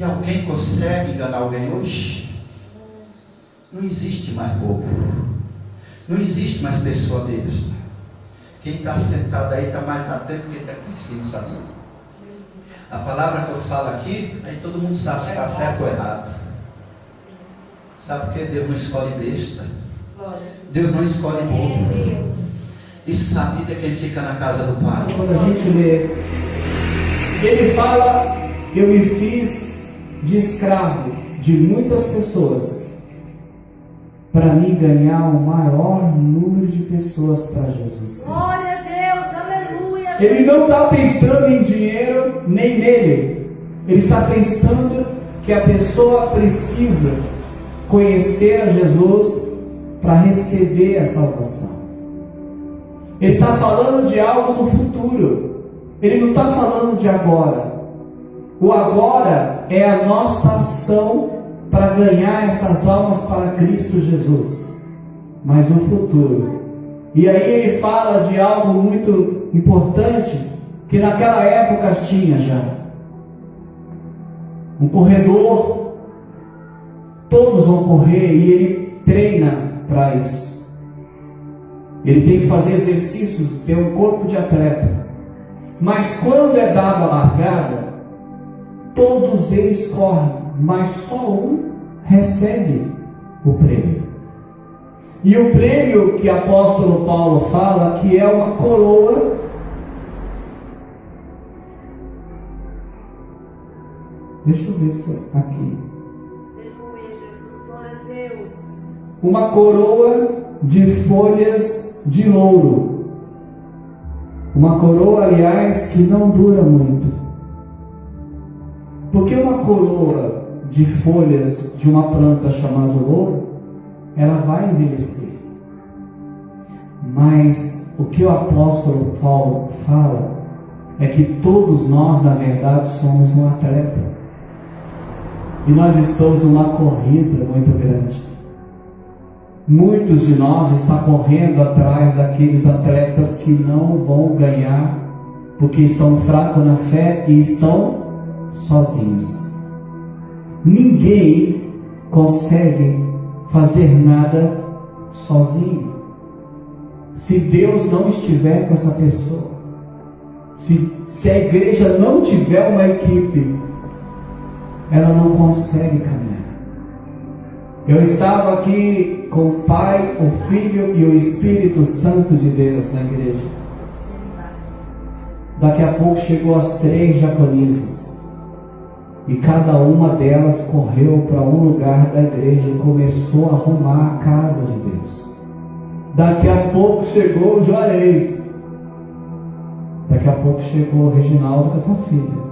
E alguém consegue enganar alguém hoje? Não existe mais bobo. Não existe mais pessoa besta. Quem está sentado aí está mais atento que quem está aqui em cima, sabia? A palavra que eu falo aqui, aí todo mundo sabe se está certo ou errado. Sabe por que Deus não escolhe besta? Deus não escolhe bobo. E sabida quem fica na casa do Pai. Quando a gente lê, ele fala: eu me fiz de escravo de muitas pessoas para me ganhar o maior número de pessoas para Jesus. Glória a Deus, aleluia. Ele não está pensando em dinheiro nem nele. Ele está pensando que a pessoa precisa conhecer a Jesus para receber a salvação. Ele está falando de algo no futuro. Ele não está falando de agora. O agora é a nossa ação para ganhar essas almas para Cristo Jesus. Mas o futuro. E aí ele fala de algo muito importante que naquela época tinha já. Um corredor. Todos vão correr e ele treina para isso. Ele tem que fazer exercícios, ter um corpo de atleta. Mas quando é dado a largada, todos eles correm, mas só um recebe o prêmio. E o prêmio que o apóstolo Paulo fala que é uma coroa. Deixa eu ver se aqui. Uma coroa de folhas de ouro. Uma coroa, aliás, que não dura muito. Porque uma coroa de folhas de uma planta chamada ouro, ela vai envelhecer. Mas o que o apóstolo Paulo fala é que todos nós, na verdade, somos um atleta. E nós estamos numa corrida muito grande. Muitos de nós estão correndo atrás daqueles atletas que não vão ganhar, porque estão fracos na fé e estão sozinhos. Ninguém consegue fazer nada sozinho. Se Deus não estiver com essa pessoa, se a igreja não tiver uma equipe, ela não consegue caminhar. Eu estava aqui com o Pai, o Filho e o Espírito Santo de Deus na igreja. Daqui a pouco chegou as 3 diaconisas. E cada uma delas correu para um lugar da igreja e começou a arrumar a casa de Deus. Daqui a pouco chegou o Juarez. Daqui a pouco chegou o Reginaldo com a tua filha.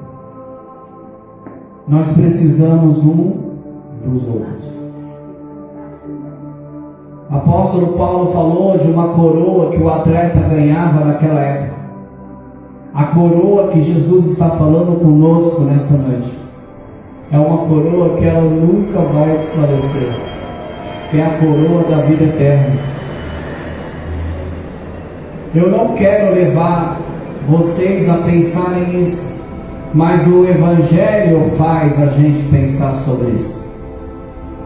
Nós precisamos um dos outros. Apóstolo Paulo falou de uma coroa que o atleta ganhava naquela época. A coroa que Jesus está falando conosco nessa noite é uma coroa que ela nunca vai desfalecer, que é a coroa da vida eterna. Eu não quero levar vocês a pensarem nisso, mas o Evangelho faz a gente pensar sobre isso.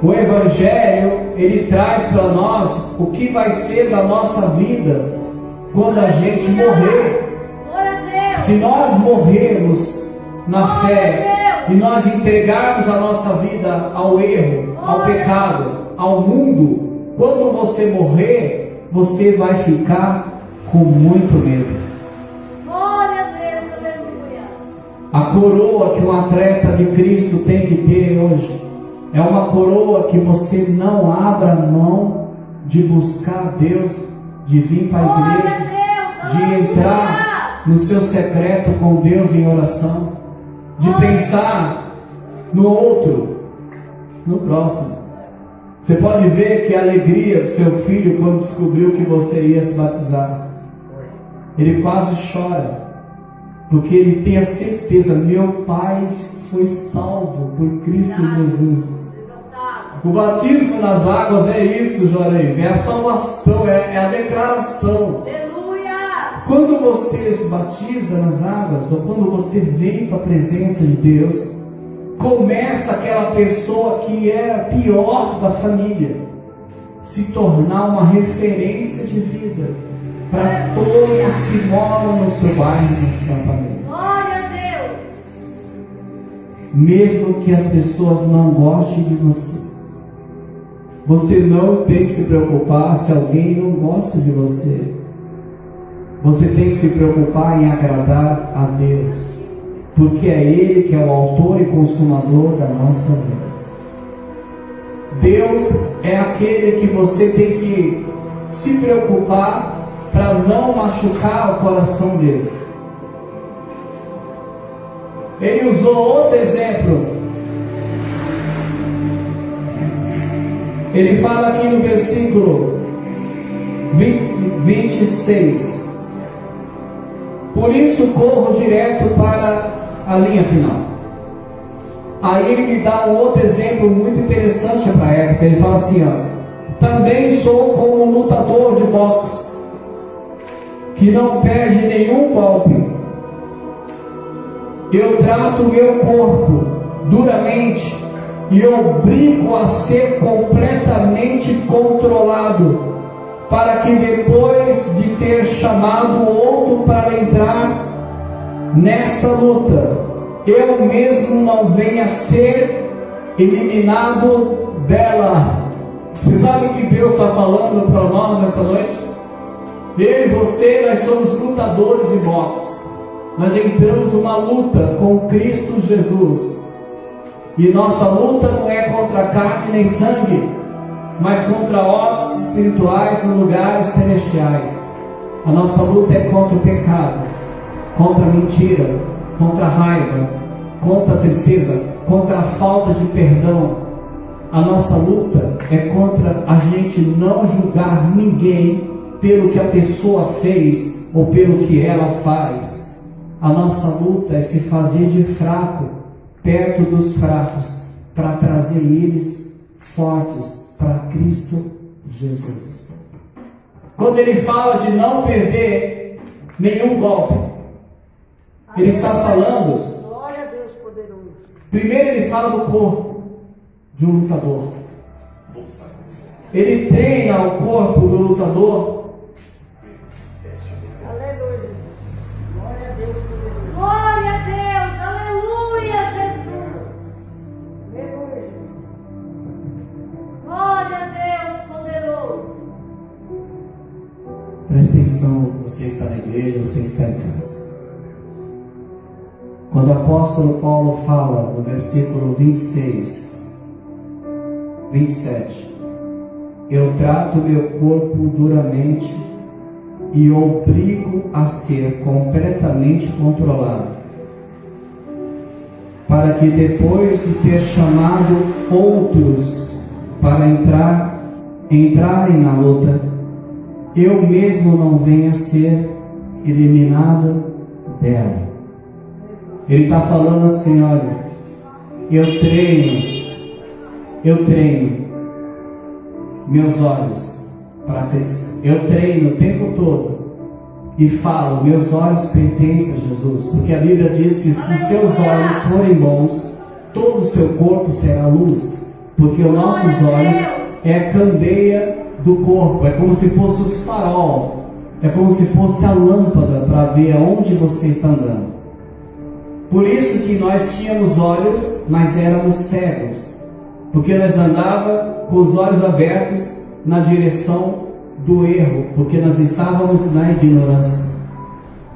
O Evangelho, ele traz para nós o que vai ser da nossa vida quando a gente morrer. Se nós morrermos na fé e nós entregarmos a nossa vida ao erro, ao pecado, ao mundo, quando você morrer, você vai ficar com muito medo. Glória a Deus, aleluia. A coroa que um atleta de Cristo tem que ter hoje é uma coroa que você não abra mão de buscar Deus, de vir para a igreja, de entrar no seu secreto com Deus em oração, de pensar no outro, no próximo. Você pode ver que a alegria do seu filho quando descobriu que você ia se batizar. Ele quase chora, porque ele tem a certeza: meu pai foi salvo por Cristo Jesus. O batismo nas águas é isso, Juarez, é a salvação, é a declaração. Aleluia! Quando você se batiza nas águas, ou quando você vem para a presença de Deus, começa aquela pessoa que é a pior da família se tornar uma referência de vida para todos que moram no seu bairro, na sua família. Glória a Deus. Mesmo que as pessoas não gostem de você, você não tem que se preocupar se alguém não gosta de você. Você tem que se preocupar em agradar a Deus, porque é Ele que é o autor e consumador da nossa vida. Deus é aquele que você tem que se preocupar para não machucar o coração dele. Ele usou outro exemplo. Ele fala aqui no versículo 26. Por isso corro direto para a linha final. Aí ele me dá um outro exemplo muito interessante para a época. Ele fala assim, também sou como um lutador de boxe, que não perde nenhum golpe. Eu trato o meu corpo duramente e obrigo a ser completamente controlado, para que depois de ter chamado outro para entrar nessa luta, eu mesmo não venha a ser eliminado dela. Você sabe o que Deus está falando para nós nessa noite? Eu e você, nós somos lutadores de boxe. Nós entramos numa luta com Cristo Jesus. E nossa luta não é contra carne nem sangue, mas contra ossos espirituais nos lugares celestiais. A nossa luta é contra o pecado, contra a mentira, contra a raiva, contra a tristeza, contra a falta de perdão. A nossa luta é contra a gente não julgar ninguém pelo que a pessoa fez ou pelo que ela faz. A nossa luta é se fazer de fraco perto dos fracos, para trazer eles fortes para Cristo Jesus. Quando ele fala de não perder nenhum golpe, ele está falando, glória a Deus poderoso. Primeiro ele fala do corpo de um lutador. Ele treina o corpo do lutador. Aleluia, Jesus. Glória a Deus poderoso. Glória a Deus. Aleluia, Jesus. Aleluia, Jesus. Glória a Deus poderoso. Presta atenção, você está na igreja, você está em casa. Quando o apóstolo Paulo fala no versículo 26, 27, eu trato meu corpo duramente e obrigo a ser completamente controlado, para que depois de ter chamado outros para entrarem na luta, eu mesmo não venha a ser eliminado dela. Ele está falando assim, olha, eu treino meus olhos para Cristo. Eu treino o tempo todo e falo, meus olhos pertencem a Jesus, porque a Bíblia diz que se os seus olhos forem bons, todo o seu corpo será luz, porque os nossos olhos é a candeia do corpo, é como se fosse os farol, é como se fosse a lâmpada para ver aonde você está andando. Por isso que nós tínhamos olhos, mas éramos cegos, porque nós andávamos com os olhos abertos na direção do erro, porque nós estávamos na ignorância.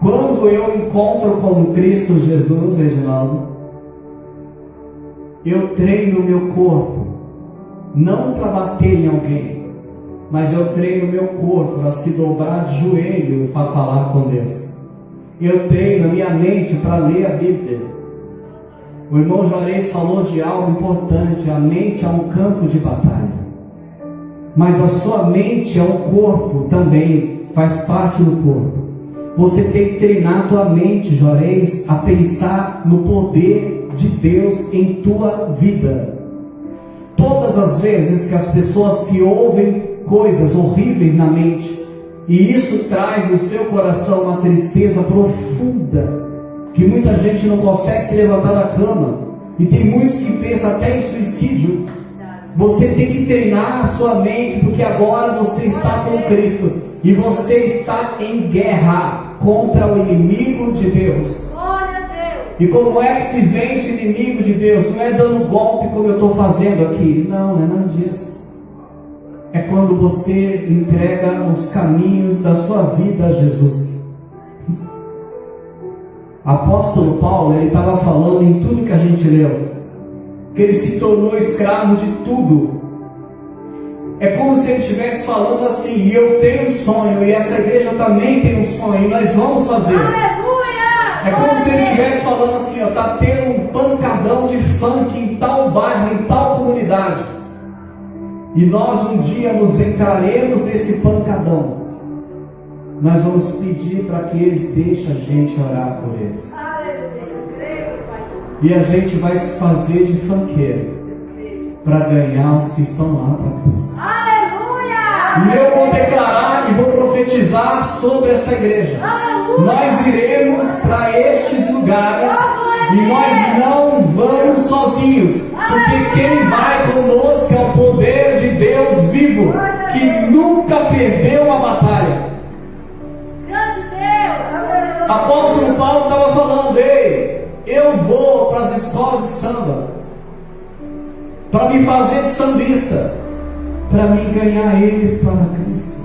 Quando eu encontro com Cristo Jesus, Reginaldo, eu treino o meu corpo, não para bater em alguém, mas eu treino o meu corpo para se dobrar de joelho para falar com Deus. Eu treino a minha mente para ler a Bíblia. O irmão Juarez falou de algo importante. A mente é um campo de batalha, mas a sua mente é um corpo também, faz parte do corpo. Você tem que treinar a tua mente, Juarez, a pensar no poder de Deus em tua vida. Todas as vezes que as pessoas que ouvem coisas horríveis na mente, e isso traz no seu coração uma tristeza profunda, que muita gente não consegue se levantar da cama, E tem muitos que pensam até em suicídio. Você tem que treinar a sua mente, porque agora você está com Cristo e você está em guerra contra o inimigo de Deus. E como é que se vence o inimigo de Deus? Não é dando golpe como eu estou fazendo aqui. Não é nada disso. É quando você entrega os caminhos da sua vida a Jesus. Apóstolo Paulo, ele estava falando em tudo que a gente leu, que ele se tornou escravo de tudo. É como se ele estivesse falando assim: eu tenho um sonho, e essa igreja também tem um sonho, e nós vamos fazer. É como se ele estivesse falando assim: está tendo um pancadão de funk em tal bairro, em tal comunidade, e nós um dia nos entraremos nesse pancadão. Nós vamos pedir para que eles deixem a gente orar por eles. E a gente vai se fazer de funkeiro para ganhar os que estão lá para Cristo. E eu vou declarar e vou profetizar sobre essa igreja. Nós iremos para estes lugares e nós não vamos sozinhos, porque quem vai conosco é o poder de Deus vivo, que nunca perdeu a batalha. Apóstolo Paulo estava falando: ei, eu vou para as escolas de samba para me fazer de sambista, para me ganhar eles para Cristo.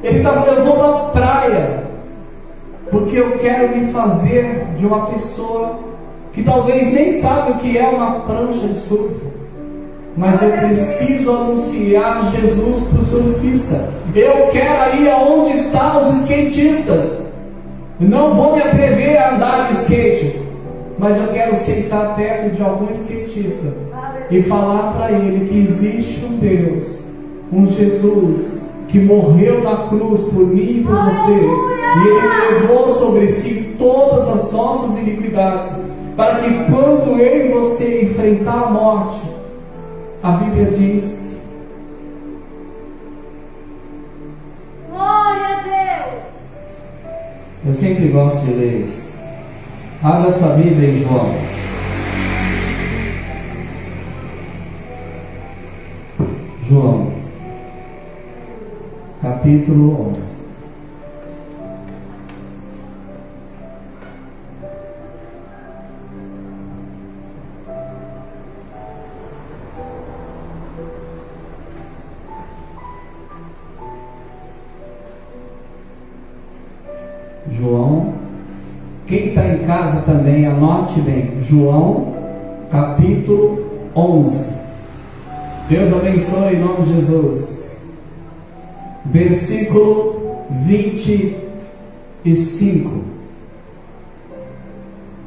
Ele está falando: eu vou para a praia porque eu quero me fazer de uma pessoa que talvez nem sabe o que é uma prancha de surf, mas eu preciso anunciar Jesus para o surfista. Eu quero ir aonde estão os skatistas. Não vou me atrever a andar de skate, mas eu quero sentar perto de algum skatista e falar para ele que existe um Deus, um Jesus que morreu na cruz por mim e por você, e Ele levou sobre si todas as nossas iniquidades, para que quando eu e você enfrentar a morte, a Bíblia diz: glória a Deus. Eu sempre gosto de ler isso. Abra sua Bíblia em João. João, capítulo 11. João, quem está em casa também, anote bem. João, capítulo 11. Deus abençoe em nome de Jesus. Versículo 25.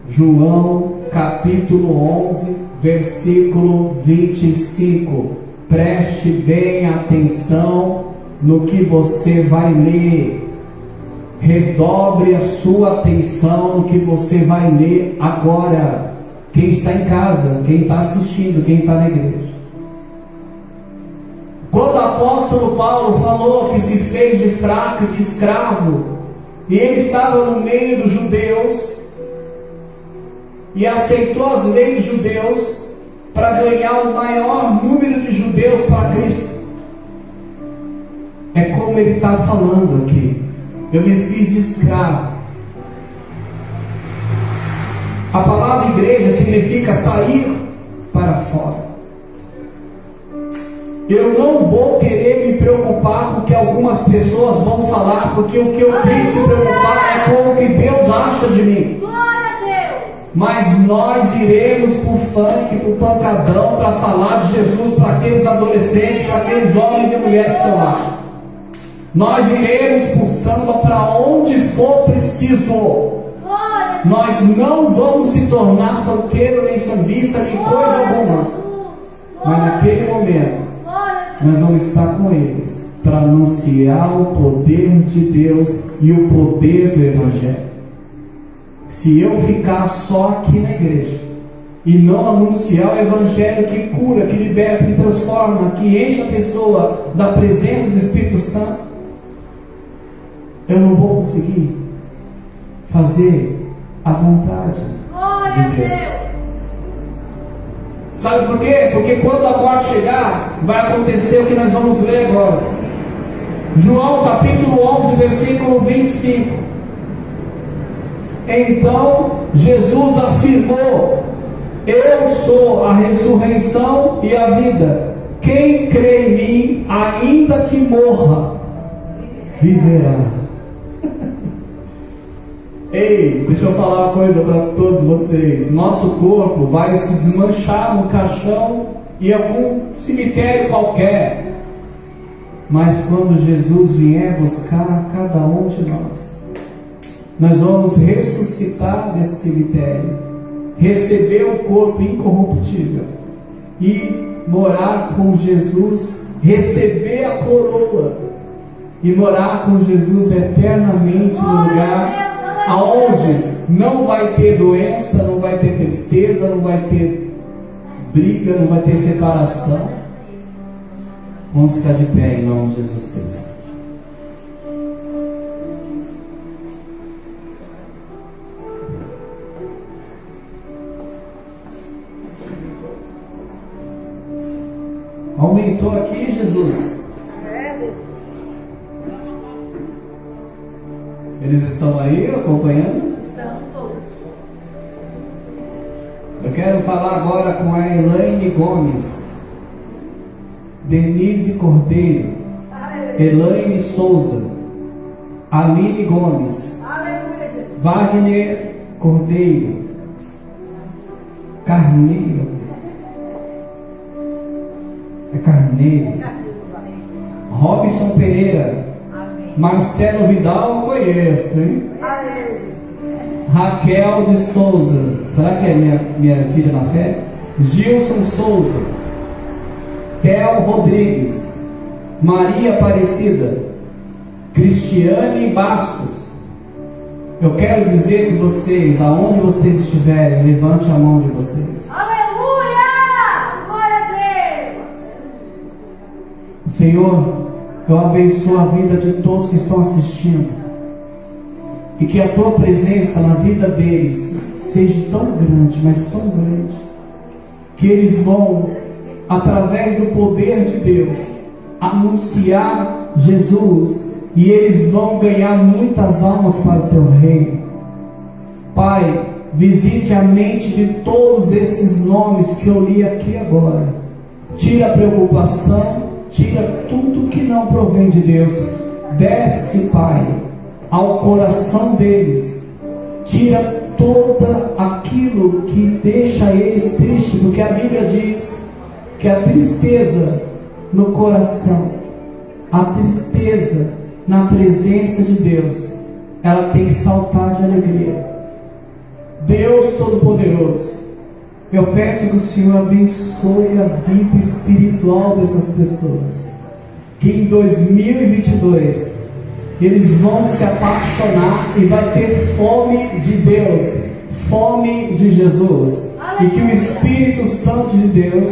João, capítulo 11, versículo 25. Preste bem atenção no que você vai ler. Redobre a sua atenção no que você vai ler agora. Quem está em casa, quem está assistindo, quem está na igreja. Quando o apóstolo Paulo falou que se fez de fraco, de escravo, e ele estava no meio dos judeus, e aceitou as leis dos judeus, para ganhar o maior número de judeus para Cristo. É como ele está falando aqui: eu me fiz de escravo. A palavra igreja significa sair para fora. Eu não vou querer me preocupar com o que algumas pessoas vão falar, porque o que eu tenho que se preocupar é com o que Deus acha de mim. Glória a Deus. Mas nós iremos para o funk, para o pancadão, para falar de Jesus para aqueles adolescentes, para aqueles homens e mulheres que estão lá. Nós iremos para o samba para onde for preciso. Nós não vamos se tornar funkeiro nem sambista, nem coisa alguma. Mas naquele momento nós vamos estar com eles para anunciar o poder de Deus e o poder do Evangelho. Se eu ficar só aqui na igreja e não anunciar o Evangelho que cura, que liberta, que transforma, que enche a pessoa da presença do Espírito Santo, eu não vou conseguir fazer a vontade de Deus. Sabe por quê? Porque quando a morte chegar, vai acontecer o que nós vamos ler agora. João capítulo 11, versículo 25. Então Jesus afirmou: eu sou a ressurreição e a vida. Quem crê em mim, ainda que morra, viverá. Ei, deixa eu falar uma coisa para todos vocês. Nosso corpo vai se desmanchar no caixão em algum cemitério qualquer. Mas quando Jesus vier buscar cada um de nós vamos ressuscitar nesse cemitério, receber o corpo incorruptível e morar com Jesus, receber a coroa e morar com Jesus eternamente no lugar aonde não vai ter doença, não vai ter tristeza, não vai ter briga, não vai ter separação. Vamos ficar de pé em nome de Jesus Cristo. Aumentou aqui, Jesus? Eles estão aí acompanhando? Estão todos. Eu quero falar agora com a Elaine Gomes, Denise Cordeiro, Elaine Souza, Aline Gomes, Wagner Cordeiro, Carneiro, Robson Pereira, Marcelo Vidal, eu conheço, hein? Raquel de Souza, será que é minha filha na fé? Gilson Souza, Theo Rodrigues, Maria Aparecida, Cristiane Bastos. Eu quero dizer que vocês, aonde vocês estiverem, levante a mão de vocês. Aleluia! Glória a Deus! Senhor, eu abençoo a vida de todos que estão assistindo, e que a tua presença na vida deles seja tão grande, mas tão grande, que eles vão, através do poder de Deus, anunciar Jesus, e eles vão ganhar muitas almas para o teu reino. Pai, visite a mente de todos esses nomes que eu li aqui agora. Tira a preocupação, tira tudo que não provém de Deus. Desce, Pai, ao coração deles. Tira todo aquilo que deixa eles tristes, porque a Bíblia diz que a tristeza no coração, a tristeza na presença de Deus, ela tem que saltar de alegria. Deus Todo-Poderoso, eu peço que o Senhor abençoe a vida espiritual dessas pessoas, que em 2022 eles vão se apaixonar e vai ter fome de Deus, fome de Jesus, e que o Espírito Santo de Deus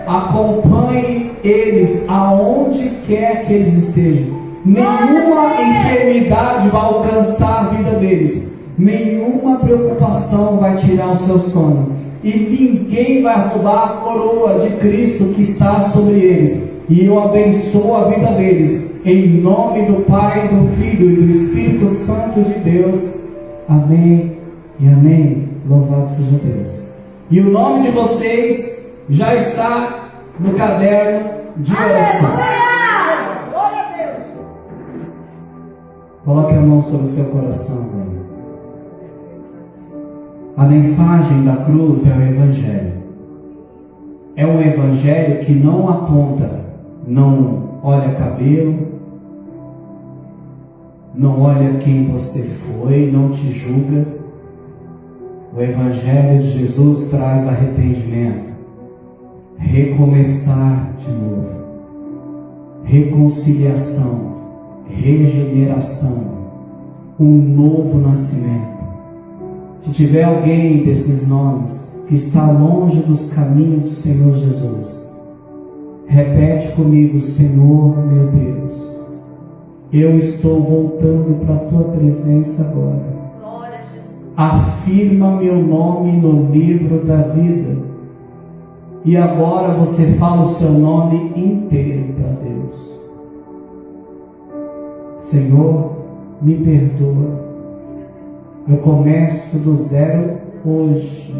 acompanhe eles aonde quer que eles estejam. Nenhuma enfermidade vai alcançar a vida deles, nenhuma preocupação vai tirar o seu sono, e ninguém vai roubar a coroa de Cristo que está sobre eles. E eu abençoo a vida deles, em nome do Pai, do Filho e do Espírito Santo de Deus. Amém e amém. Louvado seja Deus. E o nome de vocês já está no caderno de oração. Glória a Deus. Coloque a mão sobre o seu coração, velho. A mensagem da cruz é o Evangelho. É um Evangelho que não aponta, não olha cabelo, não olha quem você foi, não te julga. O Evangelho de Jesus traz arrependimento, recomeçar de novo, reconciliação, regeneração, um novo nascimento. Se tiver alguém desses nomes que está longe dos caminhos do Senhor Jesus, repete comigo: Senhor meu Deus, eu estou voltando para a tua presença agora. Glória a Jesus. Afirma meu nome no livro da vida E agora você fala o seu nome inteiro para Deus. Senhor, me perdoa. Eu começo do zero hoje.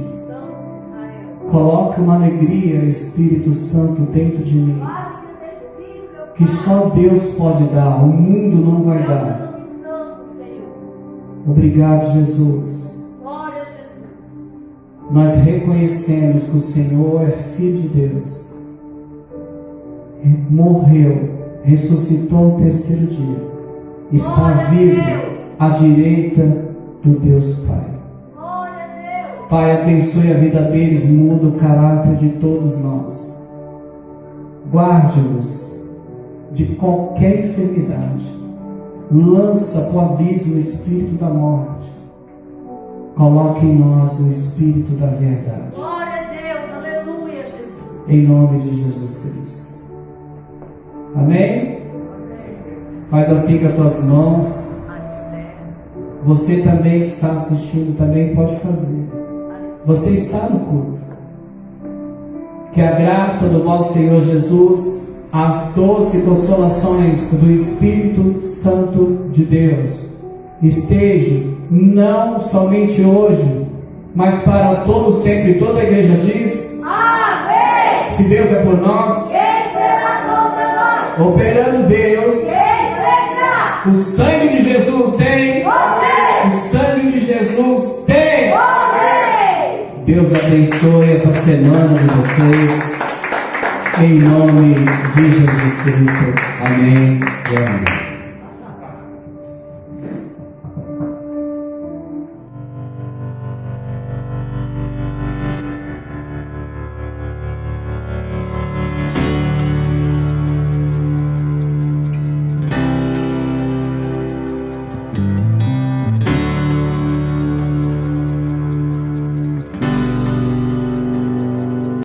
Coloque uma alegria, Espírito Santo, dentro de mim, que só Deus pode dar, o mundo não vai dar. Obrigado, Jesus. Nós reconhecemos que o Senhor é Filho de Deus, morreu, ressuscitou ao terceiro dia, está vivo à direita do Deus Pai. Pai, abençoe a vida deles, muda o caráter de todos nós. Guarde-nos de qualquer enfermidade. Lança para o abismo o espírito da morte. Coloque em nós o espírito da verdade. Glória a Deus, aleluia, Jesus. Em nome de Jesus Cristo. Amém? Faz assim com as tuas mãos. Você também que está assistindo também pode fazer. Você está no culto. Que a graça do nosso Senhor Jesus, as doces consolações do Espírito Santo de Deus esteja não somente hoje, mas para todo sempre. Toda a igreja diz: Amém. Se Deus é por nós, Quem será contra nós? operando Deus, Quem vencerá? o sangue de Jesus tem. Amém. O sangue de Jesus tem. Amém. Deus abençoe essa semana de vocês. Em nome de Jesus Cristo. Amém e amém.